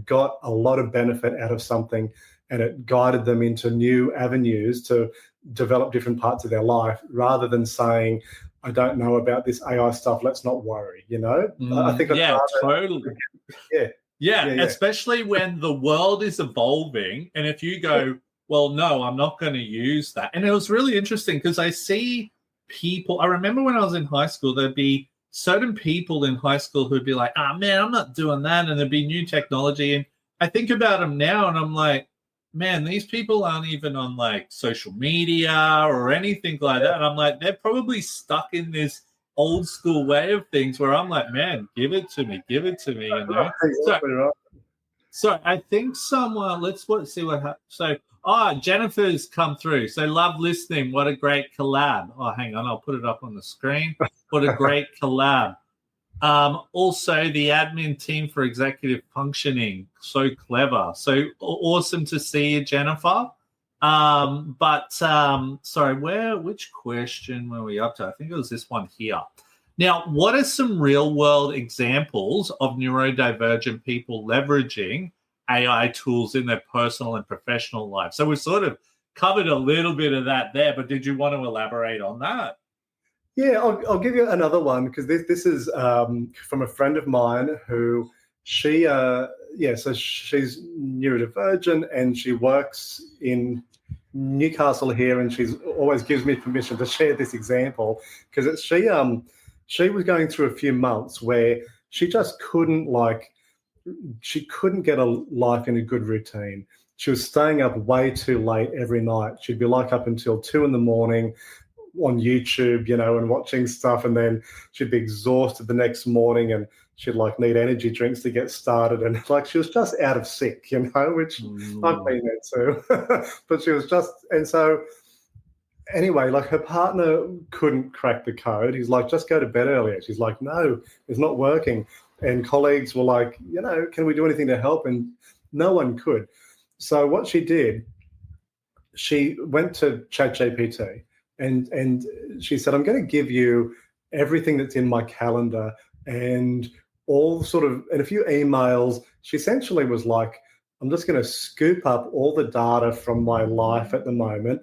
got a lot of benefit out of something and it guided them into new avenues to develop different parts of their life, rather than saying, I don't know about this AI stuff, let's not worry, I think totally. Yeah, especially when the world is evolving. And if you go, well, no, I'm not going to use that. And it was really interesting because I see people, I remember when I was in high school, there'd be certain people in high school who'd be like, man, I'm not doing that. And there'd be new technology. And I think about them now and I'm like, man, these people aren't even on like social media or anything like that. And I'm like, they're probably stuck in this old school way of things where I'm like, man, give it to me. Exactly right. So I think someone, see what happens. So, Jennifer's come through. So love listening. What a great collab. Oh, hang on. I'll put it up on the screen. What a great collab. Also, the admin team for executive functioning. So clever. So awesome to see you, Jennifer. Sorry, which question were we up to? I think it was this one here. Now, what are some real-world examples of neurodivergent people leveraging AI tools in their personal and professional life? So we sort of covered a little bit of that there, but did you want to elaborate on that? Yeah, I'll give you another one because this is from a friend of mine who she's neurodivergent and she works in Newcastle here, and she's always gives me permission to share this example because she was going through a few months where she just couldn't get a life in a good routine. She was staying up way too late every night. She'd be up until 2 a.m. on YouTube, and watching stuff, and then she'd be exhausted the next morning, and she'd need energy drinks to get started, and she was just out of sync, which I've been there too. But she was just, and so anyway, her partner couldn't crack the code. He's just go to bed earlier. She's no, it's not working. And colleagues were can we do anything to help? And no one could. So what she did, she went to ChatGPT and she said, I'm going to give you everything that's in my calendar and all and a few emails. She essentially was I'm just going to scoop up all the data from my life at the moment.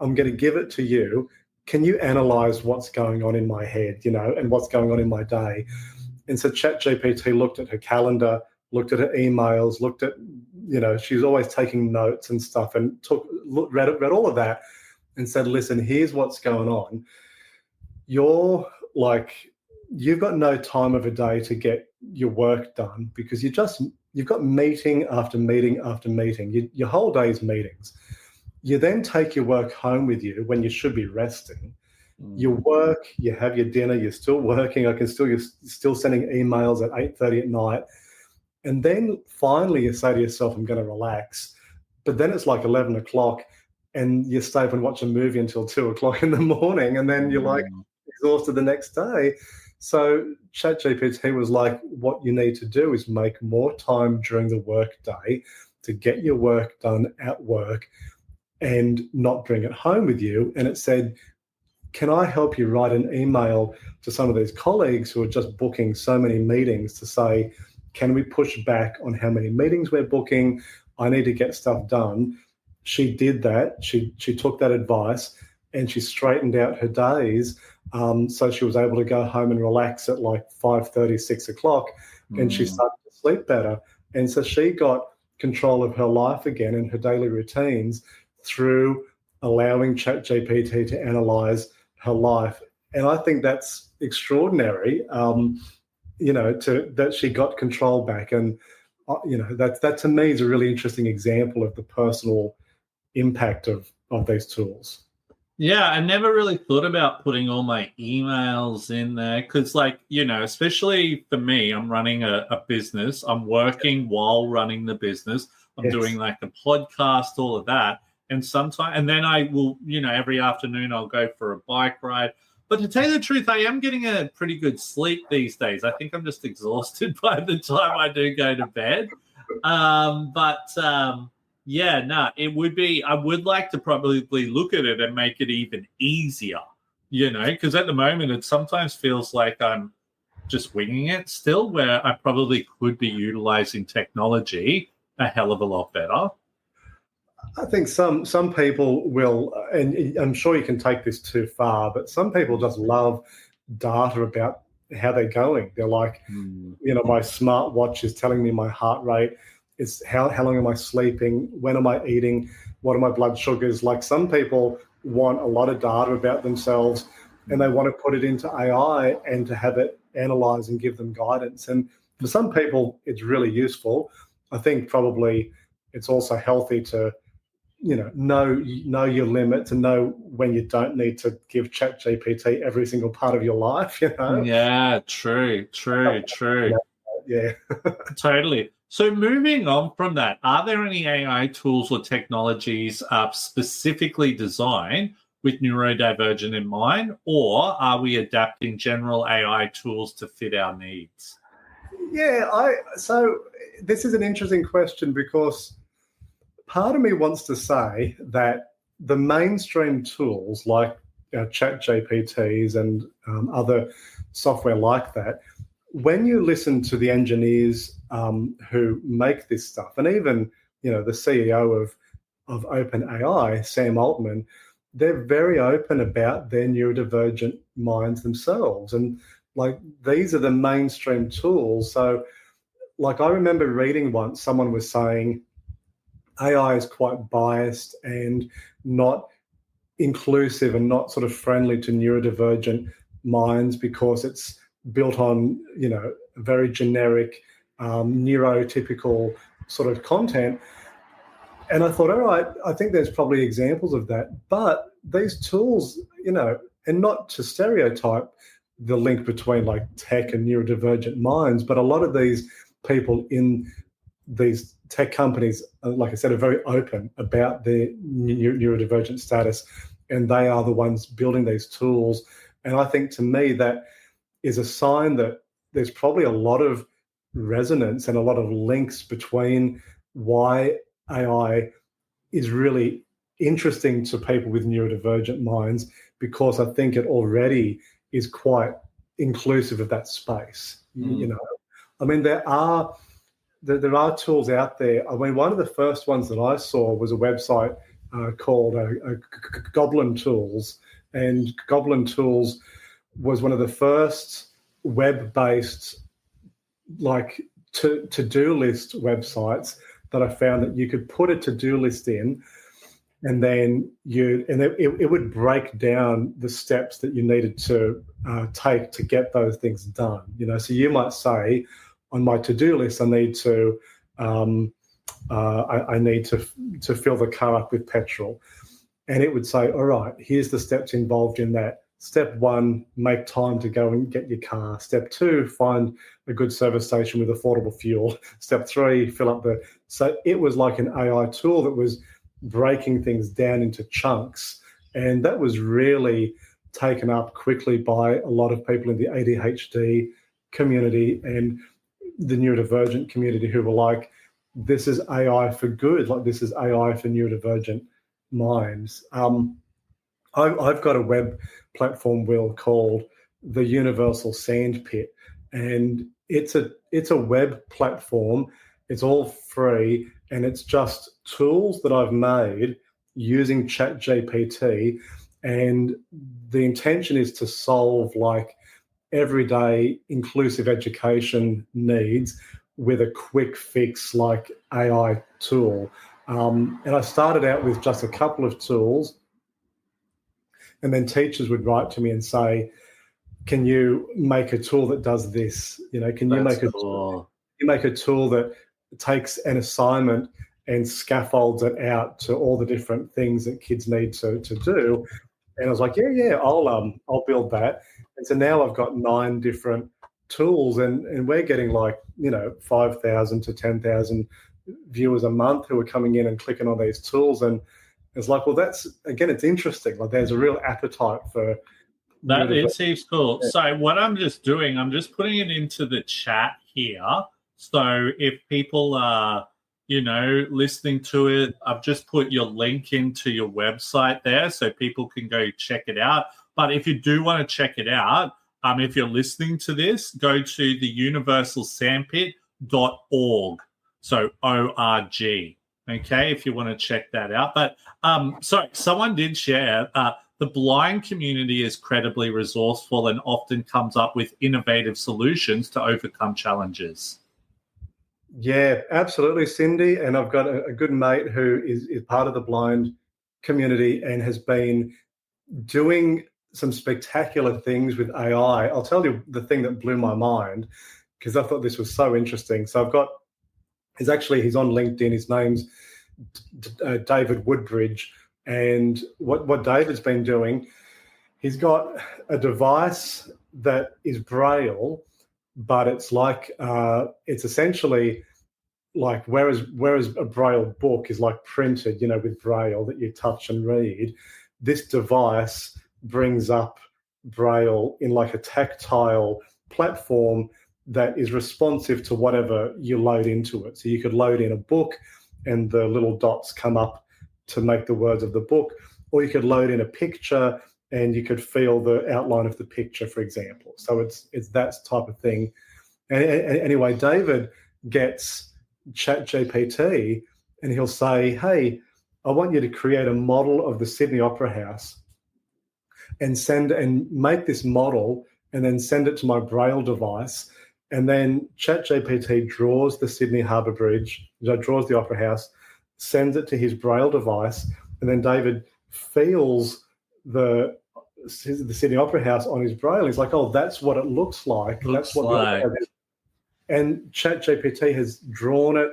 I'm going to give it to you. Can you analyze what's going on in my head, and what's going on in my day? And so ChatGPT looked at her calendar, looked at her emails, looked at, she was always taking notes and stuff, and read all of that and said, listen, here's what's going on. You've got no time of a day to get your work done because you've got meeting after meeting after meeting. Your whole day's meetings. You then take your work home with you when you should be resting. You work, you have your dinner, you're still working. You're still sending emails at 8:30 at night. And then finally you say to yourself, I'm going to relax. But then it's 11 o'clock and you stay up and watch a movie until 2 o'clock in the morning. And then you're exhausted the next day. So ChatGPT was what you need to do is make more time during the work day to get your work done at work and not bring it home with you. And it said, can I help you write an email to some of these colleagues who are just booking so many meetings to say, can we push back on how many meetings we're booking? I need to get stuff done. She did that. She took that advice and she straightened out her days. So she was able to go home and relax at 5:30, 6 o'clock, and she started to sleep better. And so she got control of her life again and her daily routines through allowing ChatGPT to analyze her life. And I think that's extraordinary, that she got control back. And, that to me is a really interesting example of the personal impact of these tools. Yeah, I never really thought about putting all my emails in there because, especially for me, I'm running a business. I'm working while running the business. I'm doing a podcast, all of that. And then I will, every afternoon I'll go for a bike ride. But to tell you the truth, I am getting a pretty good sleep these days. I think I'm just exhausted by the time I do go to bed. It would be, I would like to probably look at it and make it even easier, because at the moment it sometimes feels like I'm just winging it still, where I probably could be utilizing technology a hell of a lot better. I think some people will, and I'm sure you can take this too far, but some people just love data about how they're going. They're my smartwatch is telling me my heart rate. It's how long am I sleeping? When am I eating? What are my blood sugars? Some people want a lot of data about themselves and they want to put it into AI and to have it analyze and give them guidance. And for some people, it's really useful. I think probably it's also healthy to know your limits and know when you don't need to give ChatGPT every single part of your life. Yeah, true. Yeah. Totally. So moving on from that, are there any AI tools or technologies specifically designed with neurodivergent in mind, or are we adapting general AI tools to fit our needs? Yeah, so this is an interesting question because part of me wants to say that the mainstream tools like chat GPTs and other software like that, when you listen to the engineers who make this stuff, and even the CEO of OpenAI, Sam Altman, they're very open about their neurodivergent minds themselves, and like these are the mainstream tools. So, like I remember reading once, someone was saying AI is quite biased and not inclusive and not sort of friendly to neurodivergent minds because it's built on very generic neurotypical sort of content. And I thought, all right, I think there's probably examples of that, but these tools, and not to stereotype the link between like tech and neurodivergent minds, but a lot of these people in these tech companies, like I said, are very open about their neurodivergent status, and they are the ones building these tools. And I think to me that is a sign that there's probably a lot of resonance and a lot of links between why AI is really interesting to people with neurodivergent minds, because I think it already is quite inclusive of that space. I mean, there are tools out there. I mean, one of the first ones that I saw was a website called Goblin Tools, and Goblin Tools was one of the first web-based like to-do list websites that I found that you could put a to-do list in, and then it would break down the steps that you needed to take to get those things done. So you might say, on my to-do list, I need to I need to fill the car up with petrol, and it would say, all right, here's the steps involved in that. Step 1, make time to go and get your car. Step 2, find a good service station with affordable fuel. Step 3, fill up the... So it was like an AI tool that was breaking things down into chunks. And that was really taken up quickly by a lot of people in the ADHD community and the neurodivergent community who were like, this is AI for good. Like, this is AI for neurodivergent minds. I've got a web platform, Will, called the Universal Sandpit, and it's a web platform. It's all free, and it's just tools that I've made using ChatGPT, and the intention is to solve like everyday inclusive education needs with a quick fix like AI tool. And I started out with just a couple of tools. And then teachers would write to me and say, can you make a tool that does this? Can you make a tool that takes an assignment and scaffolds it out to all the different things that kids need to do? And I was like, yeah, I'll build that. And so now I've got 9 different tools, and we're getting like 5,000 to 10,000 viewers a month who are coming in and clicking on these tools. And it's like, well, that's, again, it's interesting. Like, there's a real appetite for that. It seems cool. Yeah. So what I'm just doing, I'm just putting it into the chat here. So if people are, listening to it, I've just put your link into your website there so people can go check it out. But if you do want to check it out, if you're listening to this, go to the universalsandpit.org. So ORG. Okay, if you want to check that out. But sorry, someone did share the blind community is credibly resourceful and often comes up with innovative solutions to overcome challenges. Yeah, absolutely, Cindy. And I've got a good mate who is part of the blind community and has been doing some spectacular things with AI. I'll tell you the thing that blew my mind, because I thought this was so interesting. So he's on LinkedIn. His name's David Woodbridge. And what David's been doing, he's got a device that is Braille, but it's like, it's essentially like whereas a Braille book is like printed, with Braille that you touch and read, this device brings up Braille in like a tactile platform that is responsive to whatever you load into it. So you could load in a book and the little dots come up to make the words of the book, or you could load in a picture and you could feel the outline of the picture, for example. So it's that type of thing. And anyway, David gets ChatGPT and he'll say, hey, I want you to create a model of the Sydney Opera House and make this model and then send it to my Braille device. And then ChatGPT draws the Sydney Harbour Bridge, draws the Opera House, sends it to his Braille device, and then David feels the Sydney Opera House on his Braille. He's like, oh, that's what it looks like. That's what the Opera House is. And ChatGPT has drawn it,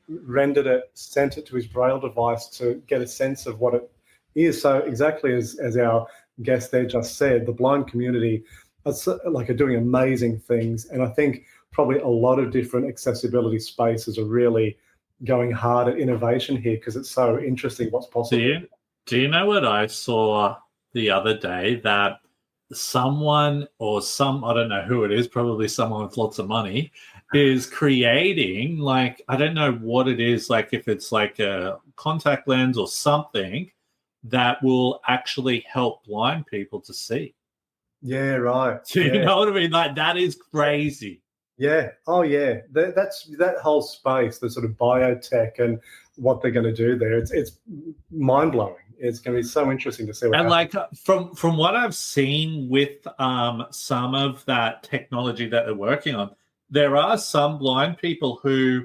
rendered it, sent it to his Braille device to get a sense of what it is. So exactly as our guest there just said, the blind community are doing amazing things. And I think probably a lot of different accessibility spaces are really going hard at innovation here because it's so interesting what's possible. Do you know what I saw the other day? That someone I don't know who it is, probably someone with lots of money, is creating, like, I don't know what it is, like if it's like a contact lens or something that will actually help blind people to see. Yeah, right. Do you know what I mean? Like, that is crazy. Yeah. Oh, yeah. That's that whole space, the sort of biotech and what they're going to do there. It's mind blowing. It's going to be so interesting to see what happens. Like from what I've seen with some of that technology that they're working on, there are some blind people who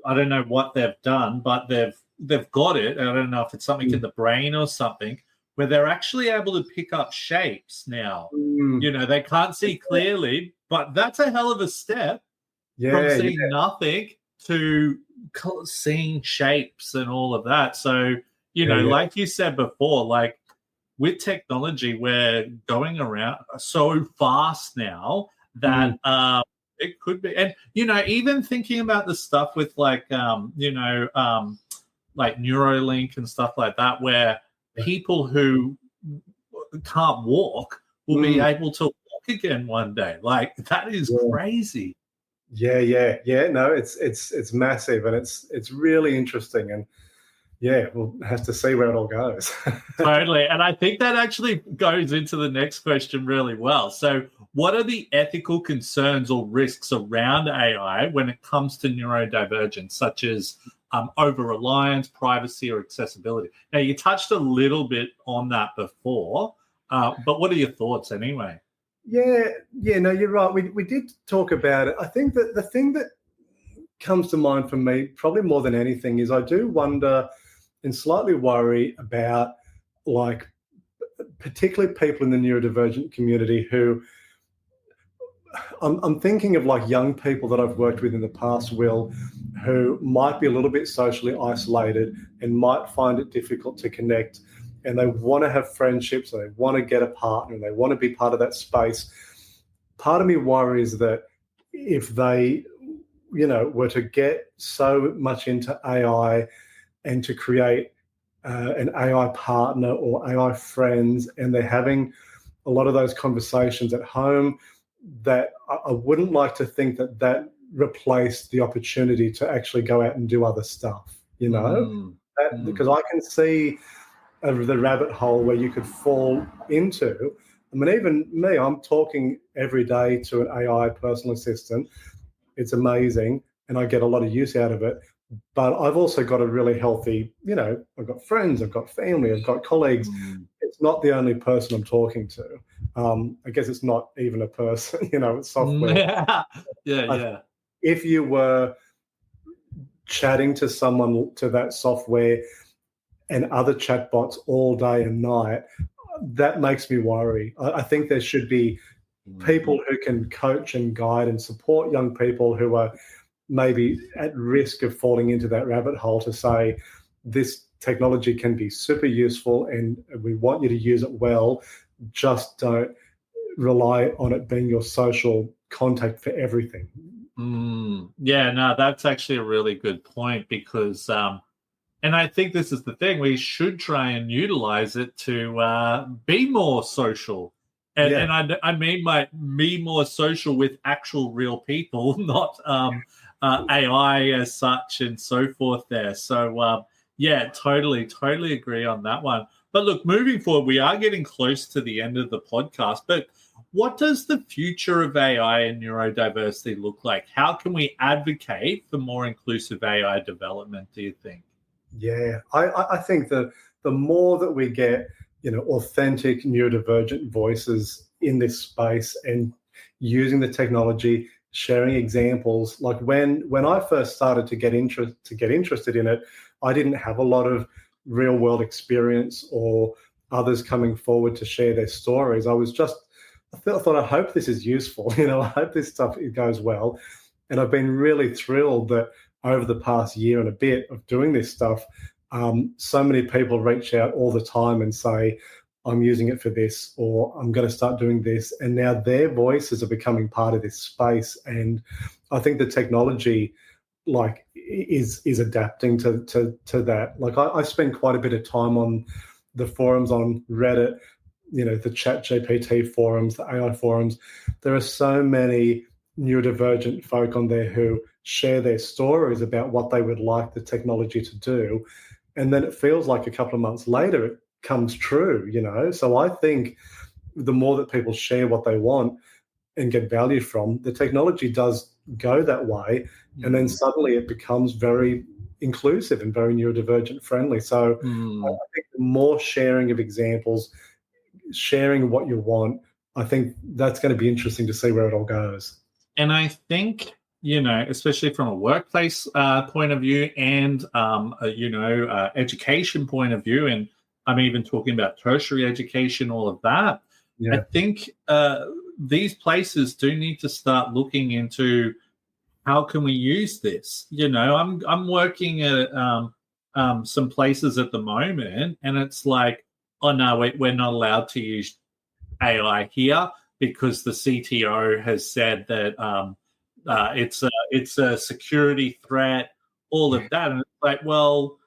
I don't know what they've done, but they've got it. I don't know if it's something in the brain or something, where they're actually able to pick up shapes now. They can't see clearly, but that's a hell of a step from seeing nothing to seeing shapes and all of that. So, like you said before, like with technology, we're going around so fast now that it could be. And, even thinking about the stuff with like, like Neuralink and stuff like that, where people who can't walk will be able to walk again one day. Like, that is crazy. Yeah. No, it's massive, and it's really interesting, and we'll have to see where it all goes. Totally. And I think that actually goes into the next question really well. So what are the ethical concerns or risks around AI when it comes to neurodivergence, such as over-reliance, privacy, or accessibility? Now, you touched a little bit on that before, but what are your thoughts anyway? Yeah, no, you're right. We did talk about it. I think that the thing that comes to mind for me, probably more than anything, is I do wonder and slightly worry about, like, particularly people in the neurodivergent community who I'm thinking of, like, young people that I've worked with in the past, Will, who might be a little bit socially isolated and might find it difficult to connect, and they want to have friendships, and they want to get a partner, and they want to be part of that space. Part of me worries that if they, were to get so much into AI and to create an AI partner or AI friends, and they're having a lot of those conversations at home, that I wouldn't like to think that replaced the opportunity to actually go out and do other stuff, because I can see the rabbit hole where you could fall into. I mean, even me, I'm talking every day to an AI personal assistant. It's amazing, and I get a lot of use out of it. But I've also got a really healthy, I've got friends, I've got family, I've got colleagues. It's not the only person I'm talking to. I guess it's not even a person, it's software. Yeah. If you were chatting to someone to that software and other chatbots all day and night, that makes me worry. I think there should be people who can coach and guide and support young people who are maybe at risk of falling into that rabbit hole, to say, this technology can be super useful and we want you to use it well. Just don't rely on it being your social contact for everything. Yeah, no, that's actually a really good point because, and I think this is the thing, we should try and utilize it to be more social. Yeah. And I mean be more social with actual real people, not AI as such and so forth there. So, yeah, totally agree on that one. But look, moving forward, we are getting close to the end of the podcast, but what does the future of AI and neurodiversity look like? How can we advocate for more inclusive AI development, do you think? Yeah, I think that the more that we get, authentic neurodivergent voices in this space and using the technology, sharing examples, like when I first started to get interested in it, I didn't have a lot of real world experience or others coming forward to share their stories. I thought, I hope this is useful. I hope this stuff it goes well, and I've been really thrilled that over the past year and a bit of doing this stuff, so many people reach out all the time and say, I'm using it for this, or I'm going to start doing this. And now their voices are becoming part of this space. And I think the technology is adapting to that. Like I spend quite a bit of time on the forums on Reddit, the chat GPT forums, the AI forums. There are so many neurodivergent folk on there who share their stories about what they would like the technology to do. And then it feels like a couple of months later, it comes true, So I think the more that people share what they want and get value from, the technology does go that way. And then suddenly it becomes very inclusive and very neurodivergent friendly. So I think the more sharing of examples, sharing what you want, I think that's going to be interesting to see where it all goes. And I think, especially from a workplace point of view and, education point of view, and I'm even talking about tertiary education, all of that, Yeah. I think these places do need to start looking into how can we use this. I'm working at some places at the moment, and it's like, oh, no, we're not allowed to use AI here because the CTO has said that it's a security threat, all of that. And it's like, well,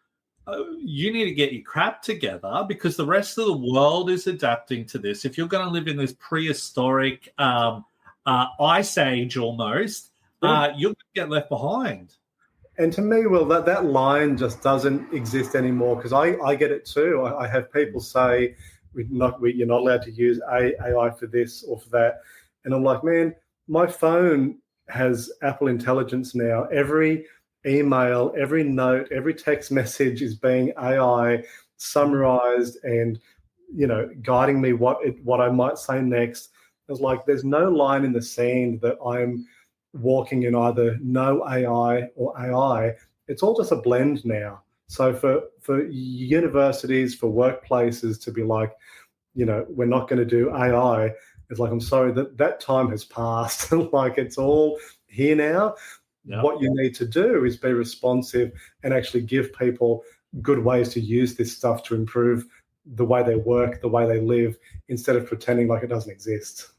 you need to get your crap together because the rest of the world is adapting to this. If you're going to live in this prehistoric ice age almost, you're going to get left behind. And to me, Will, that line just doesn't exist anymore because I get it too. I have people say, you're not allowed to use AI for this or for that. And I'm like, man, my phone has Apple Intelligence now. Every email, every note, every text message is being AI summarized and, guiding me what I might say next. It's like there's no line in the sand that I'm walking in either no AI or AI. It's all just a blend now. So for universities, for workplaces to be like, we're not going to do AI, it's like, I'm sorry, that time has passed. Like it's all here now. Yep. What you need to do is be responsive and actually give people good ways to use this stuff to improve the way they work, the way they live, instead of pretending like it doesn't exist.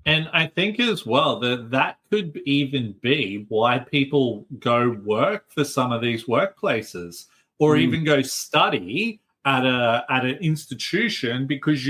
And I think as well that could even be why people go work for some of these workplaces or even go study at an institution because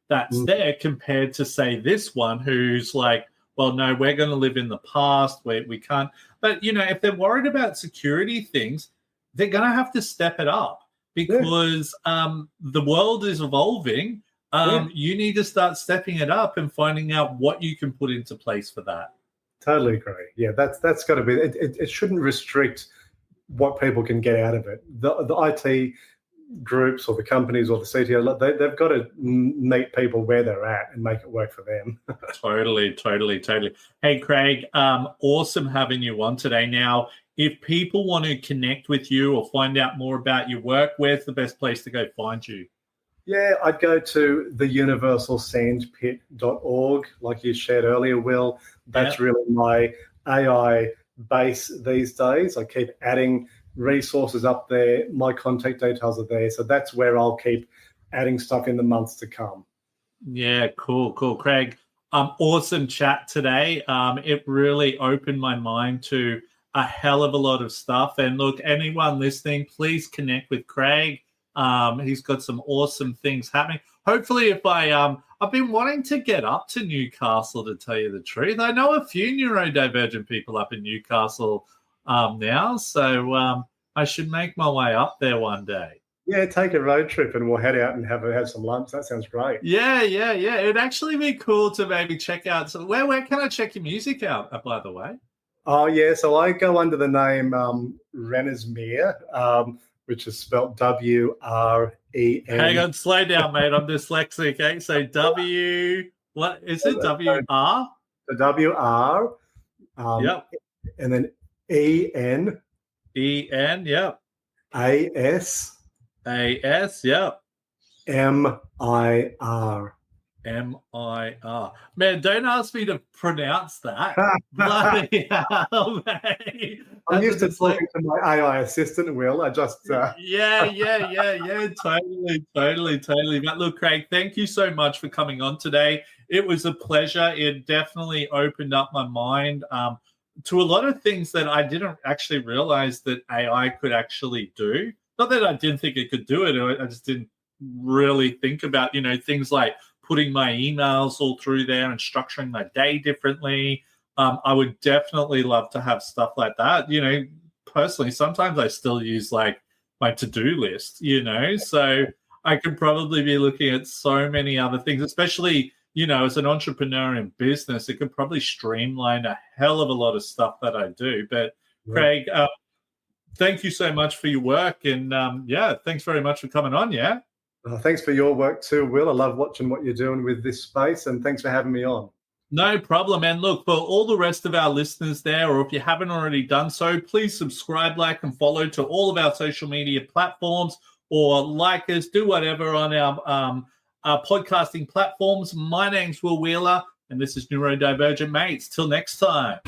that's there compared to, say, this one who's like, well, no, we're going to live in the past. We can't. But, if they're worried about security things, they're going to have to step it up because the world is evolving. You need to start stepping it up and finding out what you can put into place for that. Totally agree. Yeah, that's got to be. It shouldn't restrict what people can get out of it. The IT groups or the companies or the CTO, they've got to meet people where they're at and make it work for them. Totally. Hey, Craig, awesome having you on today. Now, if people want to connect with you or find out more about your work, where's the best place to go find you? Yeah, I'd go to theuniversalsandpit.org, like you shared earlier, Will. That's really my AI base these days. I keep adding resources up there. My contact details are there. So that's where I'll keep adding stuff in the months to come. Yeah, cool. Craig, Awesome chat today. It really opened my mind to a hell of a lot of stuff. And look, anyone listening, please connect with Craig. He's got some awesome things happening. Hopefully, if I've been wanting to get up to Newcastle, to tell you the truth. I know a few neurodivergent people up in Newcastle now, so I should make my way up there one day. Yeah, take a road trip and we'll head out and have some lunch. That sounds great. Yeah. It'd actually be cool to maybe check out. So where can I check your music out, by the way? Oh, yeah. So I go under the name Rennersmeer, which is spelled W-R-E-N. Hang on, slow down, mate. I'm dyslexic. Okay, so what is it? W-R? The W-R. Yep. And then E-N. E-N, yep. A-S. A-S, yep. M-I-R. M-I-R. Man, don't ask me to pronounce that. Bloody hell, mate. I'm used to talking to my AI assistant, Will. I just... Yeah. Totally. But look, Craig, thank you so much for coming on today. It was a pleasure. It definitely opened up my mind to a lot of things that I didn't actually realize that AI could actually do. Not that I didn't think it could do it. I just didn't really think about, things like putting my emails all through there and structuring my day differently. I would definitely love to have stuff like that. Personally, sometimes I still use like my to-do list, so I could probably be looking at so many other things, especially, as an entrepreneur in business, it could probably streamline a hell of a lot of stuff that I do. But Craig, thank you so much for your work. And thanks very much for coming on. Yeah. Thanks for your work too, Will. I love watching what you're doing with this space, and thanks for having me on. No problem. And look, for all the rest of our listeners there, or if you haven't already done so, please subscribe, like, and follow to all of our social media platforms, or like us, do whatever on our podcasting platforms. My name's Will Wheeler, and this is Neurodivergent Mates. Till next time.